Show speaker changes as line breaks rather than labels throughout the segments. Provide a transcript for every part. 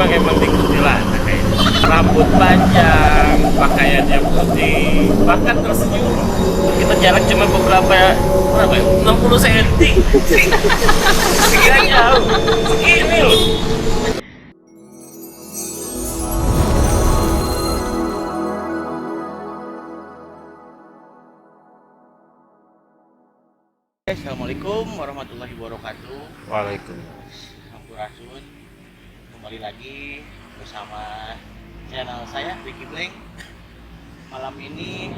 emang dikuntilan kayak rambut panjang, pakaiannya putih, bahkan tersenyum. Kita jarak cuma berapa ya? 60 cm. Segini jauh. Segini loh.
Assalamualaikum warahmatullahi wabarakatuh.
Waalaikumsalam.
Sampurasun. Kembali lagi bersama channel saya Ricky Blank. Malam ini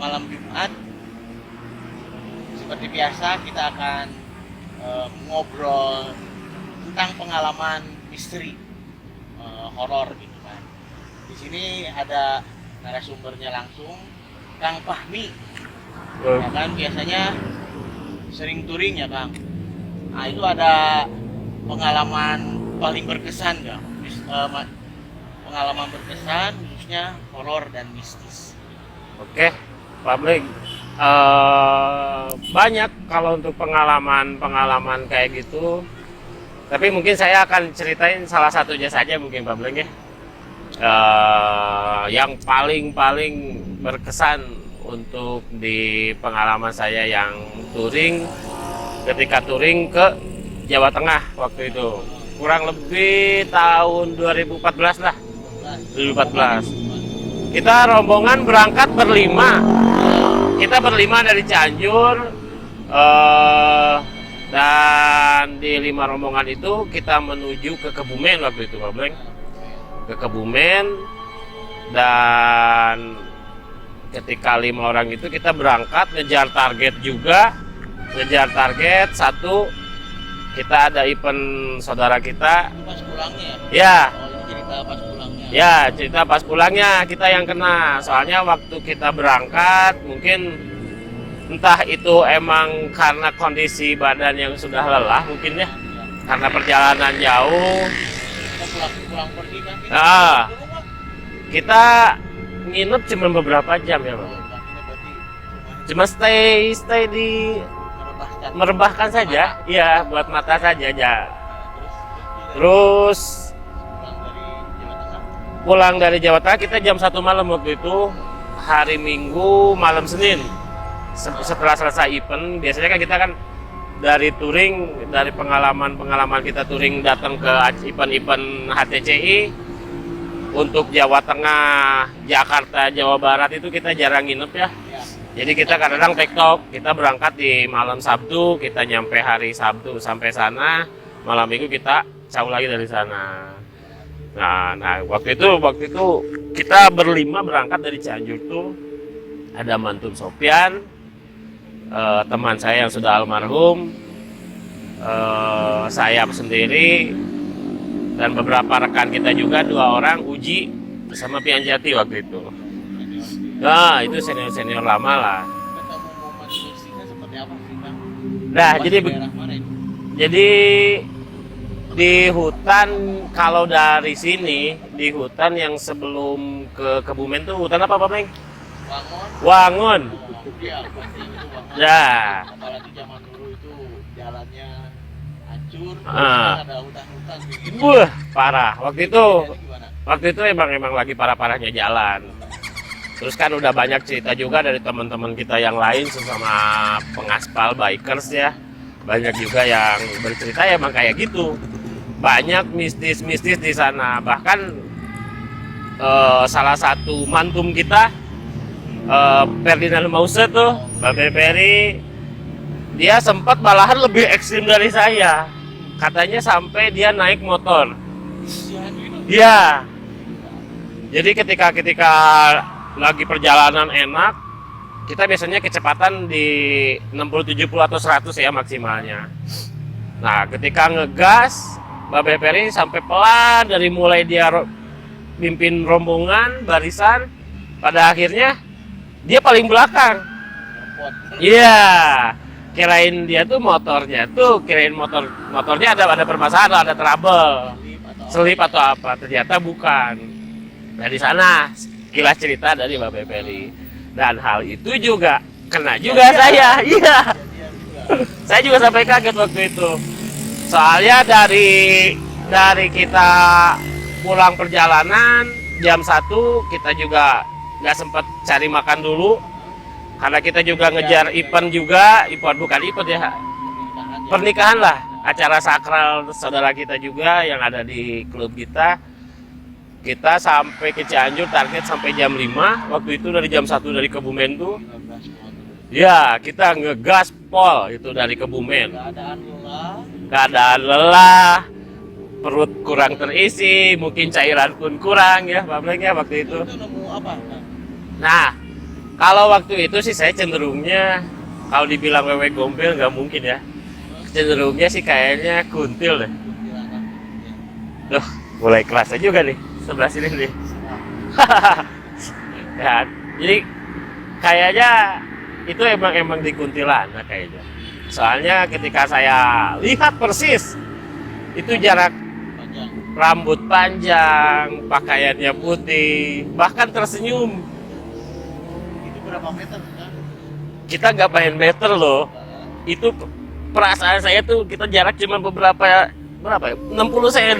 malam Jumat. Seperti biasa kita akan ngobrol tentang pengalaman misteri horor gitu kan. Di sini ada narasumbernya langsung, Kang Fahmi. Ya kan biasanya sering touring ya Kang. Nah itu ada pengalaman paling berkesan nggak? Pengalaman berkesan khususnya horor dan mistis.
Oke, publik. Banyak kalau untuk pengalaman kayak gitu. Tapi mungkin saya akan ceritain salah satunya saja mungkin publik ya. Yang paling berkesan untuk di pengalaman saya yang touring, ketika touring ke Jawa Tengah waktu itu kurang lebih tahun 2014 lah, 2014. Kita rombongan berangkat berlima, kita berlima dari Cianjur, dan di 5 rombongan itu kita menuju ke Kebumen waktu itu, Pak Bleng, ke Kebumen. Dan ketika 5 orang itu kita berangkat ngejar target juga, ngejar target satu. Kita ada event saudara kita.
Pas pulangnya
ya?
Cerita pas pulangnya.
Ya, cerita pas pulangnya kita yang kena. Soalnya waktu kita berangkat mungkin entah itu emang karena kondisi badan yang sudah lelah mungkin ya, karena perjalanan jauh.
Kita pulang pergi kan kita.
Nah, kita nginep cuma beberapa jam ya Bang. Cuma stay di merebahkan saja, iya buat mata saja ya. Terus pulang dari Jawa Tengah kita jam 1 malam waktu itu, hari Minggu malam Senin. Setelah selesai event, biasanya kan kita kan dari touring, dari pengalaman kita touring datang ke event-event HTCI. Untuk Jawa Tengah, Jakarta, Jawa Barat itu kita jarang nginep ya. Jadi kita kadang tektok, kita berangkat di malam Sabtu, kita nyampe hari Sabtu sampai sana, malam Minggu kita jauh lagi dari sana. Nah waktu itu kita berlima berangkat dari Cianjur tuh, ada Mantum Sopyan, teman saya yang sudah almarhum, saya sendiri, dan beberapa rekan kita juga, 2 orang, Uji sama Pian Jati waktu itu. Nah itu senior lama lah.
Ketemu momen mistisnya seperti apa sih Kang?
Nah
Pas
jadi
daerah mana itu?
jadi di hutan, kalau dari sini di hutan yang sebelum ke Kebumen tuh hutan apa Pak Meng? Wangon.
Iya, pasti itu Wangon.
Ya.
Apalagi zaman dulu itu jalannya hancur,
Ah.
ada hutan-hutan gitu.
Wah, parah. Waktu
Gimana?
itu emang lagi parah-parahnya jalan. Terus kan udah banyak cerita juga dari teman-teman kita yang lain sesama pengaspal bikers ya. Banyak juga yang bercerita ya emang kayak gitu. Banyak mistis-mistis di sana. Bahkan salah satu mantum kita, Ferdinand Mause tuh, Babe Peri, dia sempat malahan lebih ekstrim dari saya. Katanya sampai dia naik motor. Iya. Jadi ketika lagi perjalanan enak, kita biasanya kecepatan di 60, 70 atau 100 ya maksimalnya. Nah, ketika ngegas, Babe Peri sampai pelan dari mulai dia mimpin rombongan, barisan, pada akhirnya dia paling belakang. Iya. Kirain dia tuh kirain motornya ada permasalahan, ada trouble, selip atau apa, ternyata bukan. Nah di sana kilas cerita dari Babe Peri, dan hal itu juga kena juga saya, iya. Saya juga sampai kaget waktu itu. Soalnya dari dari kita pulang perjalanan jam 1 kita juga nggak sempat cari makan dulu karena kita juga ngejar event juga, event bukan event ya, pernikahan lah, acara sakral saudara kita juga yang ada di klub kita. Kita sampai ke Cianjur target sampai jam 5. Waktu itu dari jam 1 dari Kebumen tuh. Ya, kita ngegas pol itu dari Kebumen. Keadaan lelah, perut kurang terisi, mungkin cairan pun kurang ya, Pak Bleng ya waktu itu. Nah, kalau waktu itu sih saya cenderungnya, kalau dibilang wewe gombel nggak mungkin ya. Cenderungnya sih kayaknya kuntil deh. Duh, mulai kelas juga nih, sebelah sini nih. Ya, jadi kayaknya itu emang di kuntilanak kayaknya. Soalnya ketika saya lihat persis, itu jarak rambut panjang, pakaiannya putih, bahkan tersenyum.
Itu berapa meter kan?
Kita nggak main meter loh. Itu perasaan saya tuh kita jarak cuma berapa ya? 60 cm.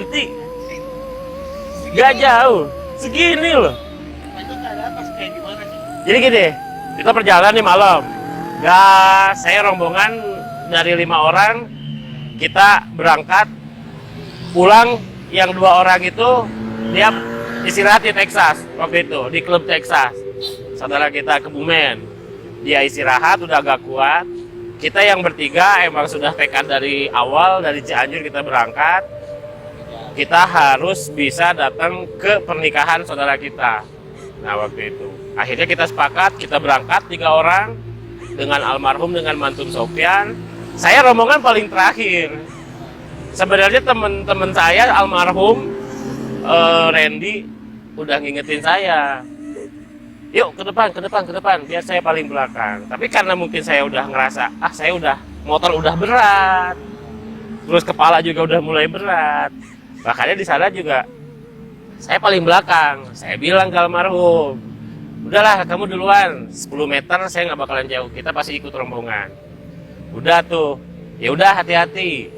Gak jauh. Segini loh.
Itu keadaan pas kayak gimana sih?
Jadi gini, kita perjalanan nih malam. Saya rombongan dari 5 orang, kita berangkat, pulang yang 2 orang itu dia istirahat di Texas waktu itu, di klub Texas. Saudara kita Kebumen, dia istirahat udah agak kuat. Kita yang bertiga emang sudah tekad dari awal, dari Cianjur kita berangkat. Kita harus bisa datang ke pernikahan saudara kita. Nah waktu itu, akhirnya kita sepakat, kita berangkat 3 orang dengan almarhum, dengan mantum Sofyan. Saya rombongan paling terakhir. Sebenarnya teman-teman saya almarhum Randy udah ngingetin saya, yuk ke depan, biar saya paling belakang. Tapi karena mungkin saya udah ngerasa, saya udah motor udah berat, terus kepala juga udah mulai berat, makanya di sana juga saya paling belakang. Saya bilang ke almarhum, udahlah kamu duluan, 10 meter saya nggak bakalan jauh, kita pasti ikut rombongan. Udah tuh, ya udah hati-hati.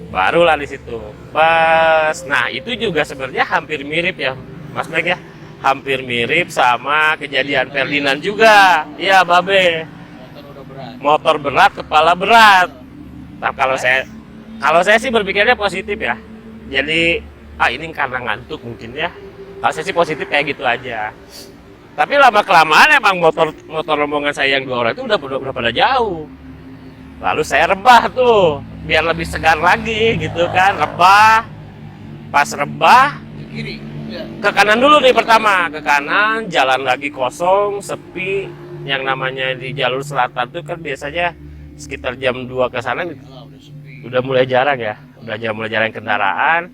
Barulah di situ pas. Nah itu juga sebenarnya hampir mirip ya Mas Bleng ya, hampir mirip sama kejadian Ferdinand juga. Iya Babe, motor berat, kepala berat. Nah kalau saya sih berpikirnya positif ya. Jadi ini karena ngantuk mungkin ya. Kalau saya sih positif kayak gitu aja. Tapi lama kelamaan emang motor rombongan saya yang 2 orang itu udah pada jauh. Lalu saya rebah tuh biar lebih segar lagi gitu kan, rebah. Pas rebah ke kanan dulu nih pertama, ke kanan, jalan lagi kosong, sepi. Yang namanya di jalur selatan tuh kan biasanya sekitar jam 2 ke sana udah mulai jarang ya, mulai jarang kendaraan.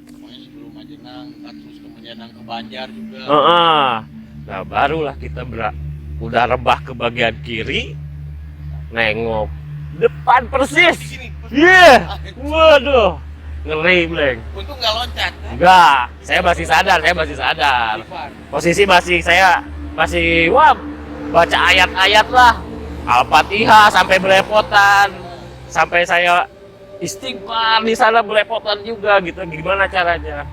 Sebelum Majenang, terus kemudian ke Banjar juga.
Nah barulah kita udah rebah ke bagian kiri, nengok depan persis. Iya, waduh, ngeri Bleng.
Untung nggak loncat. Kan?
Enggak, saya masih sadar. Posisi saya masih baca ayat-ayat lah, Al-Fatihah sampai belepotan, sampai saya istighfar di sana belepotan juga gitu. Gimana caranya?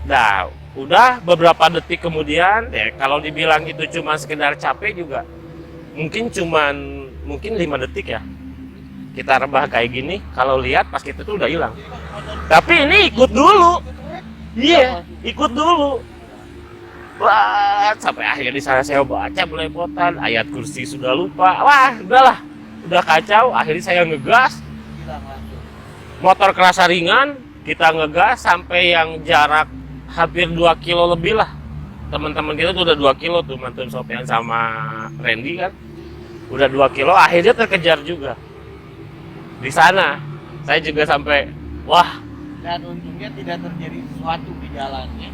Nah, udah beberapa detik kemudian, kalau dibilang itu cuma sekedar capek juga, mungkin 5 detik ya. Kita rebah kayak gini, kalau lihat pas kita tuh udah hilang. Tapi ini ikut dulu. Iya, ikut dulu. Wah, sampai akhirnya di sana saya baca belepotan, ayat kursi sudah lupa. Wah, udahlah. Udah kacau, akhirnya saya ngegas. Motor kerasa ringan, kita ngegas sampai yang jarak hampir 2 kilo lebih lah. Teman-teman kita tuh udah 2 kilo tuh, mantan Sofyan sama Randy kan. Udah 2 kilo, akhirnya terkejar juga. Di sana saya juga sampai
dan untungnya tidak terjadi sesuatu di jalannya.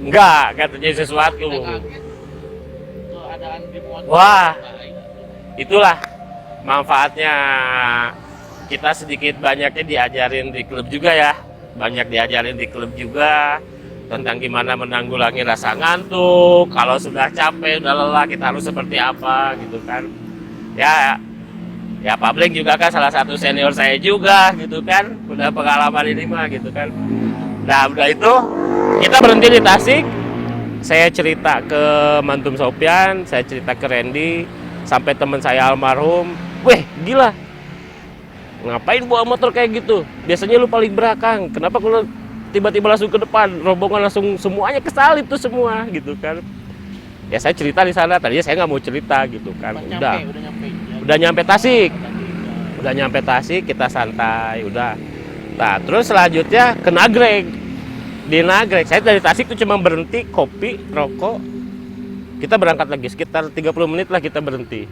Enggak terjadi sesuatu.
Keadaan di motor.
Wah, itulah manfaatnya kita sedikit banyaknya diajarin di klub juga ya. Banyak diajarin di klub juga tentang gimana menanggulangi rasa ngantuk. Kalau sudah capek, udah lelah, kita harus seperti apa gitu kan. Ya Pak Bleng juga kan salah satu senior saya juga gitu kan, udah pengalaman ini mah gitu kan. Nah, udah itu kita berhenti di Tasik. Saya cerita ke Mantum Sopian, saya cerita ke Randy, sampai teman saya almarhum, "Weh, gila. Ngapain bawa motor kayak gitu? Biasanya lu paling belakang. Kenapa kalau tiba-tiba langsung ke depan? Rombongan langsung semuanya kesalip tuh semua," gitu kan. Ya saya cerita di sana, tadinya saya nggak mau cerita gitu kan.
Udah nyampe.
Udah nyampe Tasik.
Udah.
Udah nyampe Tasik, kita santai, udah. Nah, terus selanjutnya ke Nagreg. Di Nagreg, saya dari Tasik tuh cuma berhenti, kopi, rokok. Kita berangkat lagi, sekitar 30 menit lah kita berhenti.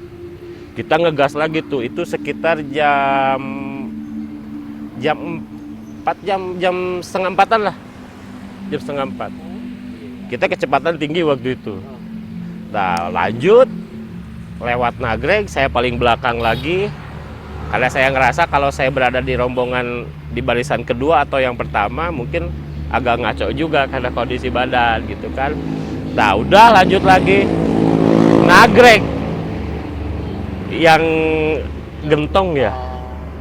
Kita ngegas lagi tuh, itu sekitar jam 4, jam setengah 4-an lah. Jam setengah 4. Kita kecepatan tinggi waktu itu. Nah, lanjut lewat Nagreg, saya paling belakang lagi. Karena saya ngerasa kalau saya berada di rombongan di barisan kedua atau yang pertama mungkin agak ngaco juga karena kondisi badan gitu kan. Nah, udah lanjut lagi Nagreg yang Gentong ya.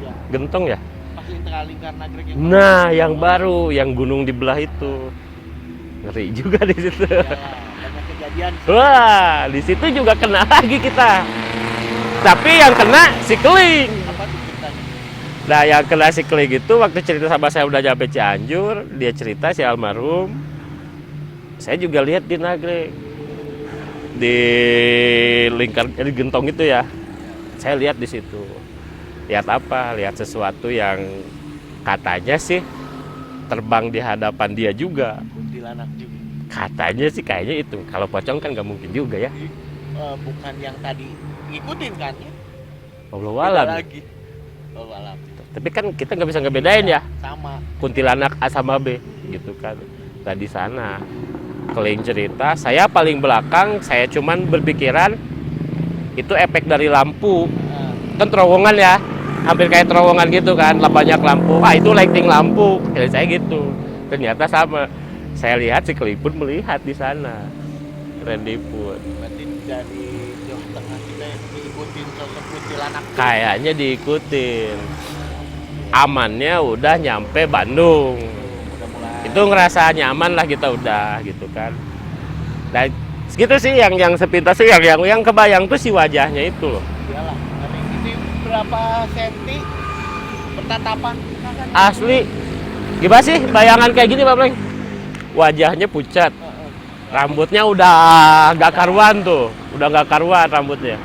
Ya.
Gentong ya.
Pas lingkar Nagreg yang
Nah, yang baru, yang gunung di belah itu. Ngeri juga di situ.
ya, banyak kejadian.
Wah, di situ juga kena lagi kita. Tapi yang kena si Keling.
Apa tuh ceritanya?
Nah, yang kena si Keling itu waktu cerita sama saya udah nyampe Cianjur, dia cerita si almarhum. Saya juga lihat di Nagreg. Di lingkar di Gentong itu ya. Saya lihat di situ. Lihat apa? Lihat sesuatu yang katanya sih terbang di hadapan dia juga.
Kuntilanak juga.
Katanya sih kayaknya itu. Kalau pocong kan nggak mungkin juga ya.
Bukan yang tadi ngikutin kan ya?
Wallahualam.
Beda lagi. Oh, alam.
Tapi kan kita nggak bisa ngebedain ya.
Sama.
Kuntilanak A sama B gitu kan. Nah, di sana Keling cerita, saya paling belakang, saya cuman berpikiran itu efek dari lampu. Kan terowongan ya, hampir kayak terowongan gitu kan, banyak lampu. Ah, itu lighting lampu. Kira saya gitu. Ternyata sama. Saya lihat si Keling pun melihat di sana. Randy pun.
Berarti dari Jawa Tengah kita diikutin sosok kuntilanak.
Kayaknya diikutin. Amannya udah nyampe Bandung.
Udah mulai.
Itu ngerasa nyaman lah kita udah gitu kan. Dan segitu sih yang sepintas sih yang kebayang tuh si wajahnya itu loh.
Iyalah. Tapi ini berapa senti bertatapan kita kan?
Asli. Gimana sih bayangan kayak gini Pak Bleng? Wajahnya pucat. Rambutnya udah gak karuan tuh. Udah gak karuan rambutnya.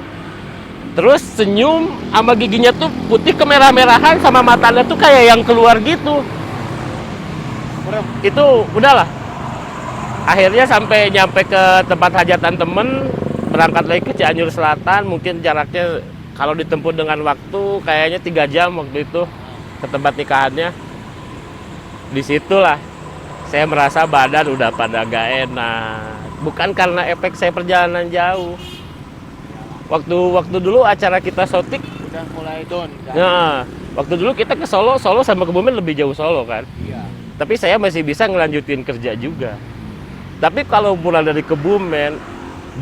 Terus senyum sama giginya tuh putih kemerah-merahan sama matanya tuh kayak yang keluar gitu. Itu udahlah. Akhirnya sampai nyampe ke tempat hajatan temen, berangkat lagi ke Cianjur Selatan, mungkin jaraknya kalau ditempuh dengan waktu kayaknya 3 jam waktu itu ke tempat nikahannya. Disitulah saya merasa badan udah pada gak enak. Bukan karena efek saya perjalanan jauh. Waktu dulu acara kita syuting
Udah mulai down kan?
nah, waktu dulu kita ke Solo sama Kebumen lebih jauh Solo kan.
Iya.
Tapi saya masih bisa ngelanjutin kerja juga. Tapi kalau pulang dari Kebumen,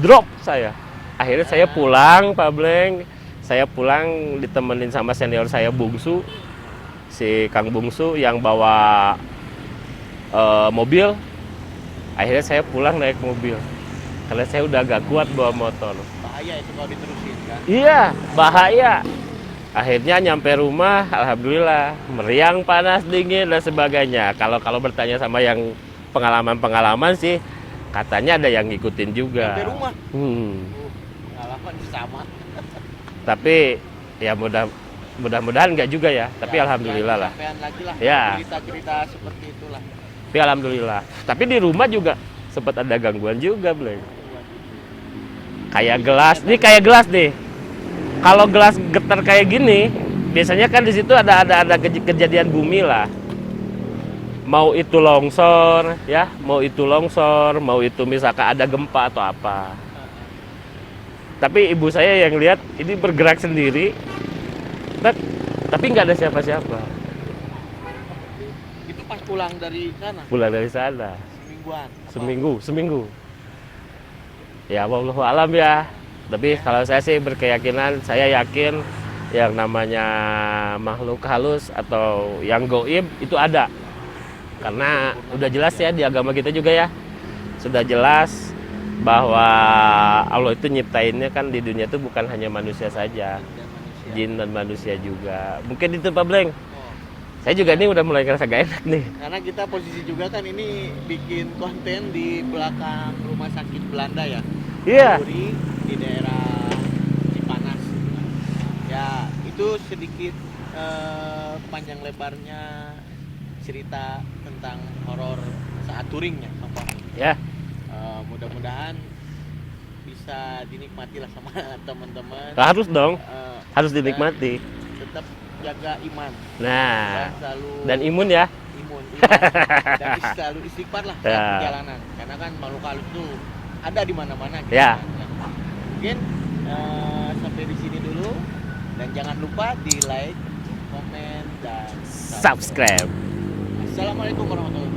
drop saya. Akhirnya saya pulang, Pak Bleng. Saya pulang ditemenin sama senior saya Bungsu, si Kang Bungsu yang bawa mobil. Akhirnya saya pulang naik mobil. Karena saya udah gak kuat bawa motor.
Bahaya itu kalau diterusin kan?
Iya, bahaya. Akhirnya nyampe rumah, alhamdulillah, meriang, panas, dingin dan sebagainya. Kalau bertanya sama yang pengalaman sih, katanya ada yang ngikutin juga.
Sampai rumah. Pengalaman sama.
Tapi ya mudah-mudahan nggak juga ya. Tapi
Ya,
alhamdulillah lah.
Sampean lagi lah.
Ya.
Cerita-cerita seperti itulah.
Tapi alhamdulillah. Tapi di rumah juga sempat ada gangguan juga, Bleng. Kayak gelas, ini kayak gelas nih. Kalau gelas getar kayak gini, biasanya kan di situ ada kejadian bumi lah. Mau itu longsor, ya, mau itu misalkan ada gempa atau apa. Tapi ibu saya yang lihat ini bergerak sendiri, tapi nggak ada siapa-siapa.
Itu pas pulang dari sana?
Pulang dari sana.
Semingguan?
Seminggu. Ya, wallahu alam ya. Tapi kalau saya sih berkeyakinan, saya yakin yang namanya makhluk halus atau yang gaib itu ada. Karena udah jelas ya di agama kita juga ya, sudah jelas bahwa Allah itu nyiptainnya kan di dunia itu bukan hanya manusia saja,
manusia.
jin dan manusia juga. Mungkin itu Pak Bleng.
Oh,
Saya juga nih udah mulai ngerasa gak enak nih.
karena kita posisi juga kan ini bikin konten di belakang rumah sakit Belanda ya.
Iya.
Kaluri, di daerah Cipanas. Ya, itu sedikit panjang lebarnya cerita tentang horor saat touringnya, Kang Fahmi.
Ya,
Mudah-mudahan bisa dinikmati lah sama teman-teman.
harus dong,
Eh,
harus
dan
dinikmati.
Tetap jaga iman.
Nah,
Selalu
dan imun ya.
imun dan selalu istighfar lah
Ya.
saat perjalanan. Karena kan makhluk halus itu ada di mana-mana. Gitu
Ya.
kan. Mungkin sampai di sini dulu dan jangan lupa di like, komen dan
Subscribe.
Assalamualaikum warahmatullahi wabarakatuh.